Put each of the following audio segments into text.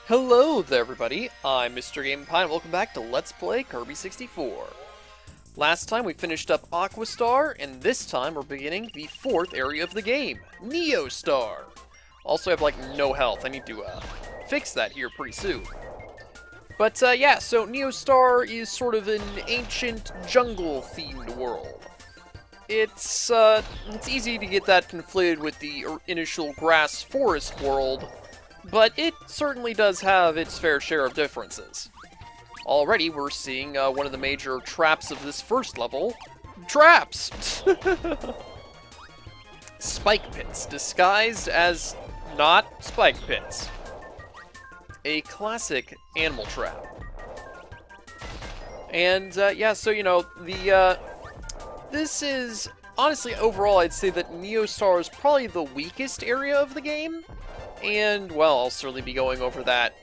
Hello there everybody, I'm mrgameandpie and welcome back to Let's Play Kirby 64. Last time we finished up Aquastar, and this time we're beginning the fourth area of the game, Neostar. Also I have like no health, I need to fix that here pretty soon. But yeah, so Neostar is sort of an ancient jungle-themed world. It's easy to get that conflated with the initial grass forest world, but it certainly does have its fair share of differences. Already, we're seeing one of the major traps of this first level. Traps! Spike pits, disguised as not spike pits. A classic animal trap. And, yeah, so, you know, this is, honestly, overall, I'd say that Neostar is probably the weakest area of the game. And, well, I'll certainly be going over that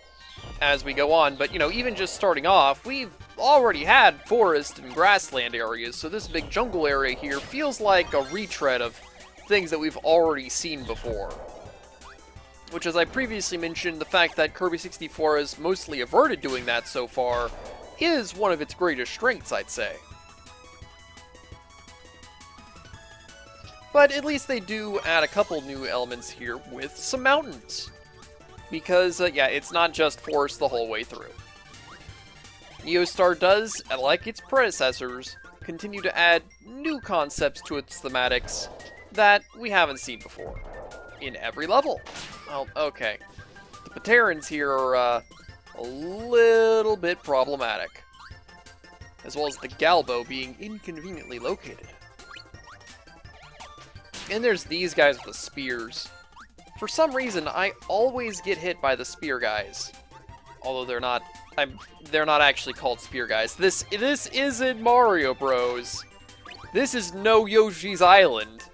as we go on, but, you know, even just starting off, we've already had forest and grassland areas, so this big jungle area here feels like a retread of things that we've already seen before. Which, as I previously mentioned, the fact that Kirby 64 has mostly averted doing that so far is one of its greatest strengths, I'd say. But at least they do add a couple new elements here with some mountains. Because, yeah, it's not just forest the whole way through. Neostar does, like its predecessors, continue to add new concepts to its thematics that we haven't seen before. In every level. Well, okay. The Paterans here are, a little bit problematic. As well as the Galbo being inconveniently located. And there's these guys with the spears. For some reason, I always get hit by the spear guys. Although they're not actually called spear guys. This isn't Mario Bros. This is no Yoshi's Island.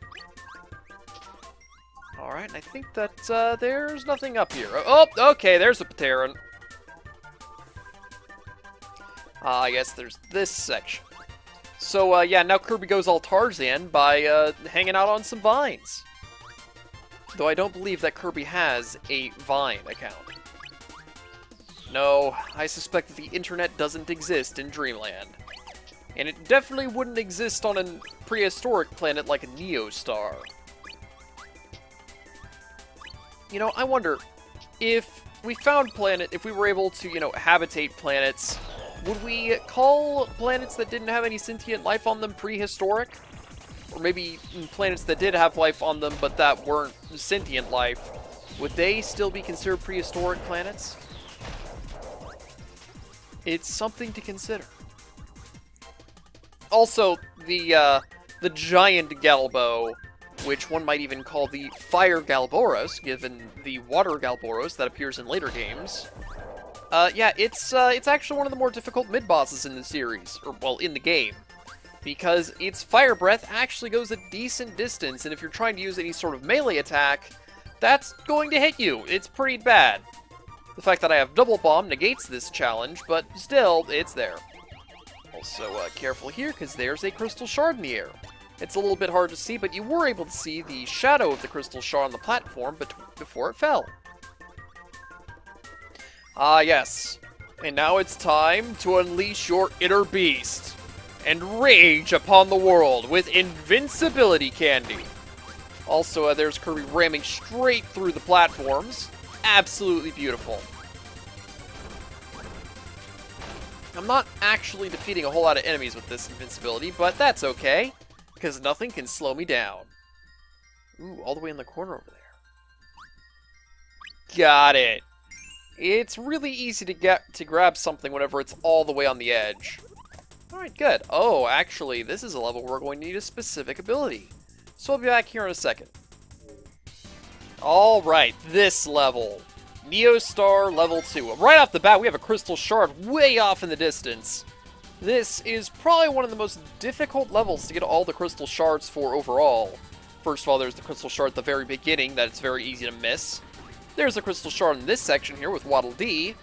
Alright, I think that there's nothing up here. Oh, okay, there's a Pateran. I guess there's this section. So, yeah, now Kirby goes all Tarzan by hanging out on some vines. Though I don't believe that Kirby has a Vine account. No, I suspect that the internet doesn't exist in Dreamland. And it definitely wouldn't exist on a prehistoric planet like Neostar. You know, I wonder, if we found planet, if we were able to, you know, habitate planets, would we call planets that didn't have any sentient life on them prehistoric? Or maybe planets that did have life on them but that weren't sentient life, would they still be considered prehistoric planets? It's something to consider. Also, the giant Galbo, which one might even call the Fire Galboros, given the Water Galboros that appears in later games. Yeah, it's actually one of the more difficult mid-bosses in the series, or, well, in the game. Because its fire breath actually goes a decent distance, and if you're trying to use any sort of melee attack, that's going to hit you. It's pretty bad. The fact that I have Double Bomb negates this challenge, but still, it's there. Also, careful here, because there's a Crystal Shard in the air. It's a little bit hard to see, but you were able to see the shadow of the Crystal Shard on the platform before it fell. Ah, yes. And now it's time to unleash your inner beast and rage upon the world with invincibility candy. Also, there's Kirby ramming straight through the platforms. Absolutely beautiful. I'm not actually defeating a whole lot of enemies with this invincibility, but that's okay, because nothing can slow me down. Ooh, all the way in the corner over there. Got it. It's really easy to grab something whenever it's all the way on the edge. Alright, good. Oh, actually, this is a level where we're going to need a specific ability. So I'll be back here in a second. Alright, this level. Neostar Level 2. Right off the bat, we have a Crystal Shard way off in the distance. This is probably one of the most difficult levels to get all the Crystal Shards for overall. First of all, there's the Crystal Shard at the very beginning that it's very easy to miss. There's a Crystal Shard in this section here with Waddle Dee.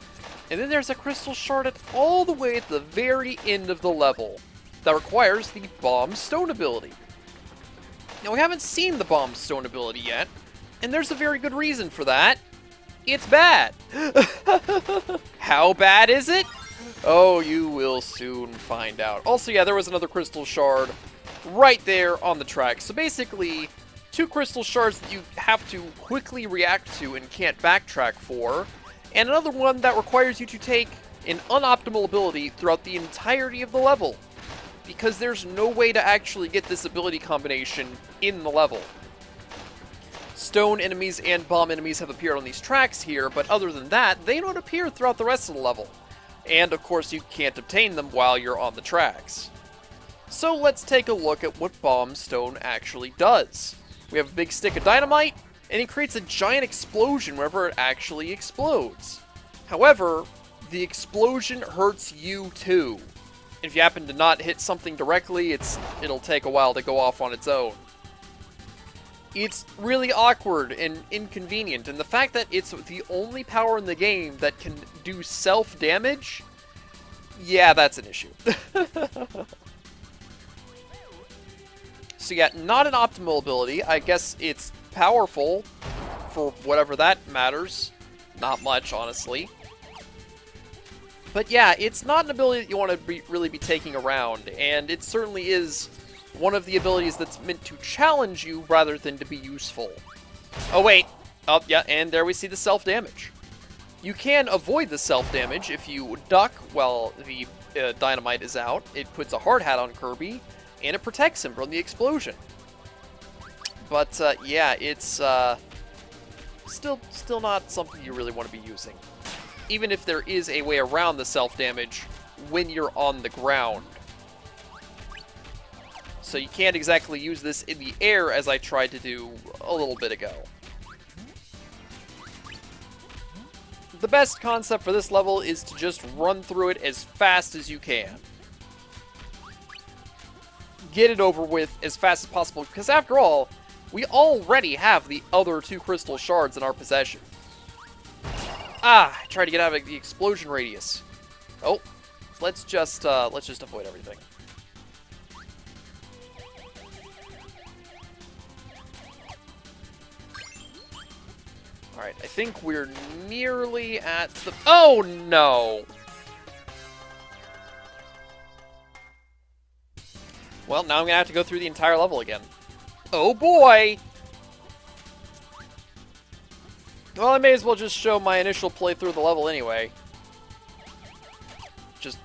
And then there's a Crystal Shard all the way at the very end of the level that requires the Bomb Stone ability. Now, we haven't seen the Bomb Stone ability yet, and there's a very good reason for that. It's bad! How bad is it? Oh, you will soon find out. Also, yeah, there was another Crystal Shard right there on the track. So basically, 2 Crystal Shards that you have to quickly react to and can't backtrack for, and another one that requires you to take an unoptimal ability throughout the entirety of the level, because there's no way to actually get this ability combination in the level. Stone enemies and bomb enemies have appeared on these tracks here, but other than that, they don't appear throughout the rest of the level. And of course, you can't obtain them while you're on the tracks. So let's take a look at what Bomb Stone actually does. We have a big stick of dynamite, and it creates a giant explosion whenever it actually explodes. However, the explosion hurts you too. If you happen to not hit something directly, it'll take a while to go off on its own. It's really awkward and inconvenient, and the fact that it's the only power in the game that can do self-damage, yeah, that's an issue. So yeah, not an optimal ability. I guess it's powerful for whatever that matters. Not much, honestly. But yeah, it's not an ability that you want to really be taking around, and it certainly is one of the abilities that's meant to challenge you rather than to be useful. Oh wait, oh yeah, and there we see the self-damage. You can avoid the self-damage if you duck while the dynamite is out. It puts a hard hat on Kirby, and it protects him from the explosion. But yeah, it's still not something you really want to be using. Even if there is a way around the self-damage when you're on the ground. So you can't exactly use this in the air as I tried to do a little bit ago. The best concept for this level is to just run through it as fast as you can. Get it over with as fast as possible, because after all, we already have the other 2 Crystal Shards in our possession. Ah, I tried to get out of the explosion radius. Oh, let's just avoid everything. Alright, I think we're nearly at the... Oh, no! Well, now I'm gonna have to go through the entire level again. Oh, boy! Well, I may as well just show my initial playthrough of the level anyway. Just...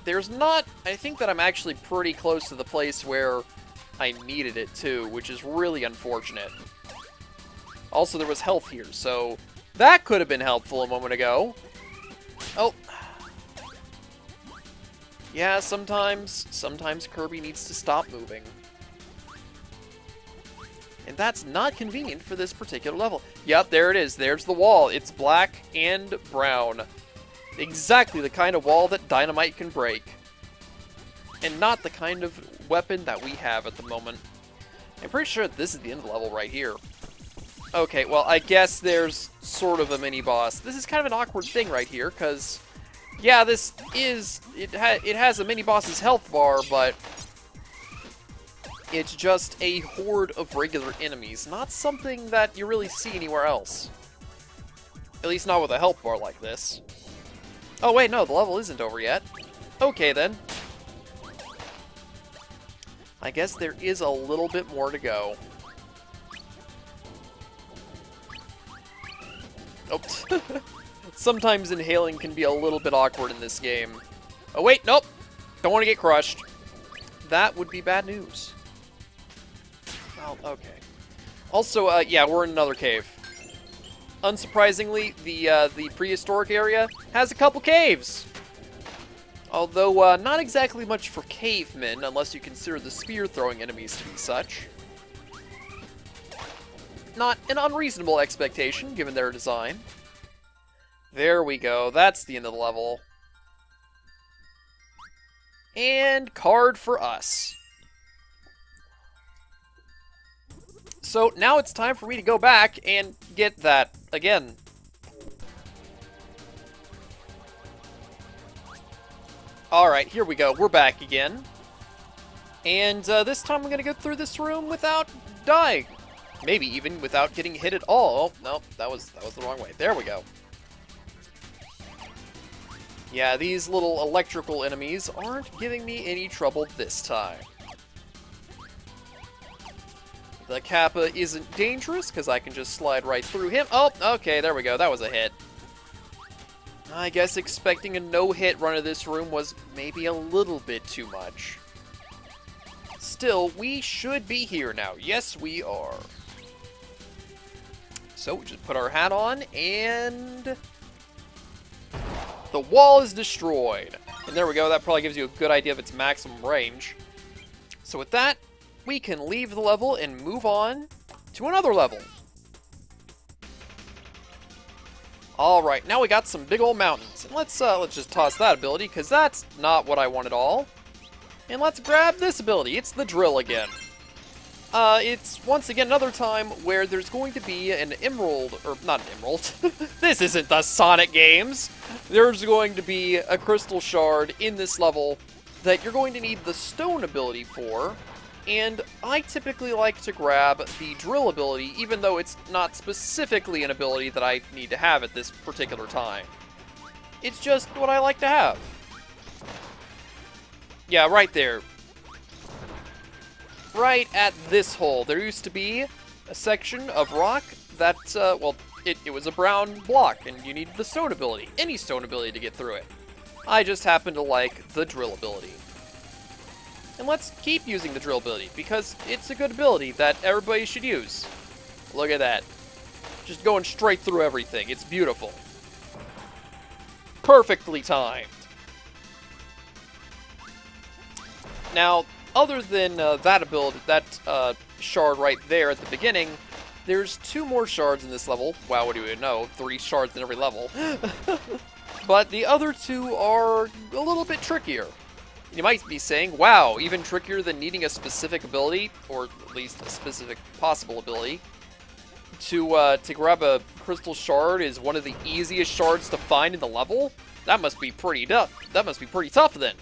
There's not... I think that I'm actually pretty close to the place where I needed it, too, which is really unfortunate. Also, there was health here, so that could have been helpful a moment ago. Oh. Yeah, sometimes Kirby needs to stop moving. And that's not convenient for this particular level. Yep, there it is. There's the wall. It's black and brown. Exactly the kind of wall that dynamite can break. And not the kind of weapon that we have at the moment. I'm pretty sure this is the end of the level right here. Okay, well, I guess there's sort of a mini-boss. This is kind of an awkward thing right here, because, yeah, this is... It has a mini-boss's health bar, but it's just a horde of regular enemies, not something that you really see anywhere else. At least not with a health bar like this. Oh, wait, no, the level isn't over yet. Okay, then. I guess there is a little bit more to go. Oh. Sometimes inhaling can be a little bit awkward in this game. Oh wait, nope! Don't want to get crushed. That would be bad news. Oh, okay. Also, yeah, we're in another cave. Unsurprisingly, the prehistoric area has a couple caves! Although, not exactly much for cavemen, unless you consider the spear-throwing enemies to be such. Not an unreasonable expectation, given their design. There we go. That's the end of the level. And card for us. So now it's time for me to go back and get that again. Alright, here we go. We're back again. And this time I'm going to go through this room without dying. Maybe even without getting hit at all. Oh, no, that was the wrong way. There we go. Yeah, these little electrical enemies aren't giving me any trouble this time. The Kappa isn't dangerous, because I can just slide right through him. Oh, okay, there we go. That was a hit. I guess expecting a no-hit run of this room was maybe a little bit too much. Still, we should be here now. Yes, we are. So, we just put our hat on, and the wall is destroyed. And there we go. That probably gives you a good idea of its maximum range. So with that, we can leave the level and move on to another level. Alright, now we got some big old mountains. And let's just toss that ability, because that's not what I want at all. And let's grab this ability. It's the drill again. It's, once again, another time where there's going to be an emerald, or not an emerald. This isn't the Sonic games. There's going to be a crystal shard in this level that you're going to need the stone ability for. And I typically like to grab the drill ability, even though it's not specifically an ability that I need to have at this particular time. It's just what I like to have. Yeah, right there. Right at this hole, there used to be a section of rock that, well, it was a brown block, and you needed the stone ability, any stone ability to get through it. I just happen to like the drill ability. And let's keep using the drill ability, because it's a good ability that everybody should use. Look at that. Just going straight through everything. It's beautiful. Perfectly timed. Now, other than that ability, that shard right there at the beginning, there's 2 more shards in this level. Wow, what do you know? 3 shards in every level. But the other 2 are a little bit trickier. You might be saying, wow, even trickier than needing a specific ability, or at least a specific possible ability. To grab a crystal shard is one of the easiest shards to find in the level? That must be pretty tough. That must be pretty tough then.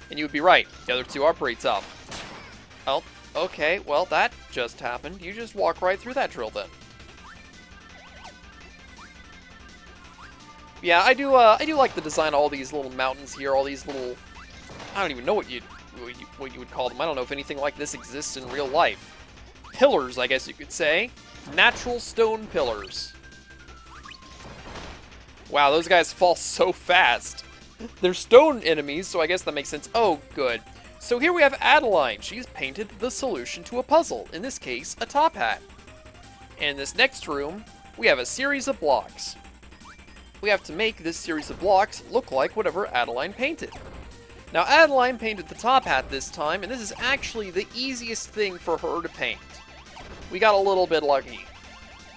And you would be right. The other 2 are pretty tough. Oh, okay, well, that just happened. You just walk right through that drill then. Yeah, I do like the design of all these little mountains here, all these little, I don't even know what you would call them. I don't know if anything like this exists in real life. Pillars, I guess you could say. Natural stone pillars. Wow, those guys fall so fast. They're stone enemies, so I guess that makes sense. Oh, good. So here we have Adeleine. She's painted the solution to a puzzle, in this case, a top hat. And in this next room, we have a series of blocks. We have to make this series of blocks look like whatever Adeleine painted. Now, Adeleine painted the top hat this time, and this is actually the easiest thing for her to paint. We got a little bit lucky.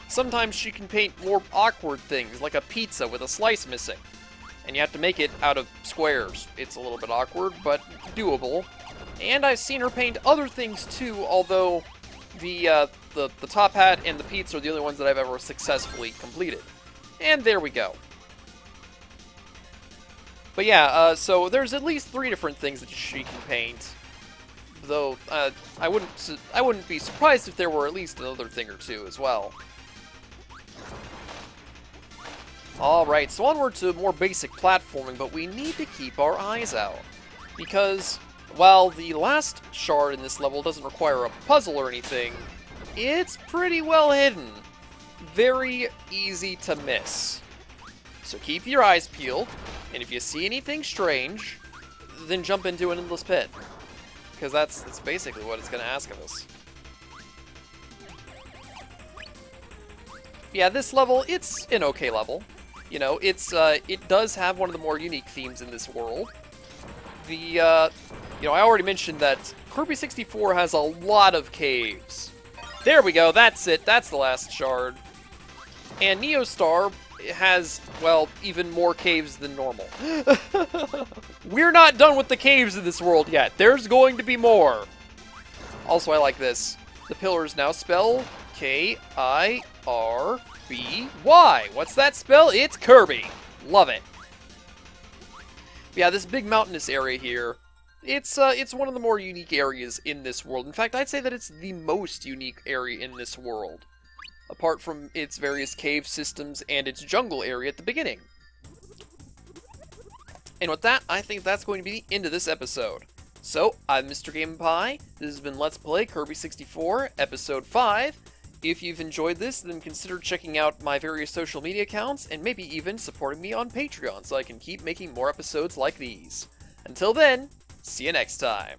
Sometimes she can paint more awkward things, like a pizza with a slice missing. And you have to make it out of squares. It's a little bit awkward, but doable. And I've seen her paint other things too, although the top hat and the pizza are the only ones that I've ever successfully completed. And there we go. But yeah, so there's at least 3 different things that she can paint. Though I wouldn't be surprised if there were at least another thing or 2 as well. Alright, so onward to more basic platforming, but we need to keep our eyes out. Because while the last shard in this level doesn't require a puzzle or anything, it's pretty well hidden. Very easy to miss. So keep your eyes peeled, and if you see anything strange, then jump into an endless pit. Because that's basically what it's going to ask of us. Yeah, this level, it's an okay level. You know, it does have one of the more unique themes in this world. You know, I already mentioned that Kirby 64 has a lot of caves. There we go, that's it, that's the last shard. And Neo Star has, well, even more caves than normal. We're not done with the caves in this world yet. There's going to be more. Also, I like this. The pillars now spell Kirby. What's that spell? It's Kirby. Love it. Yeah, this big mountainous area here, it's one of the more unique areas in this world. In fact, I'd say that it's the most unique area in this world, apart from its various cave systems and its jungle area at the beginning. And with that, I think that's going to be the end of this episode. So, I'm Mr. Game and Pie. This has been Let's Play Kirby 64, Episode 5. If you've enjoyed this, then consider checking out my various social media accounts and maybe even supporting me on Patreon so I can keep making more episodes like these. Until then, see you next time.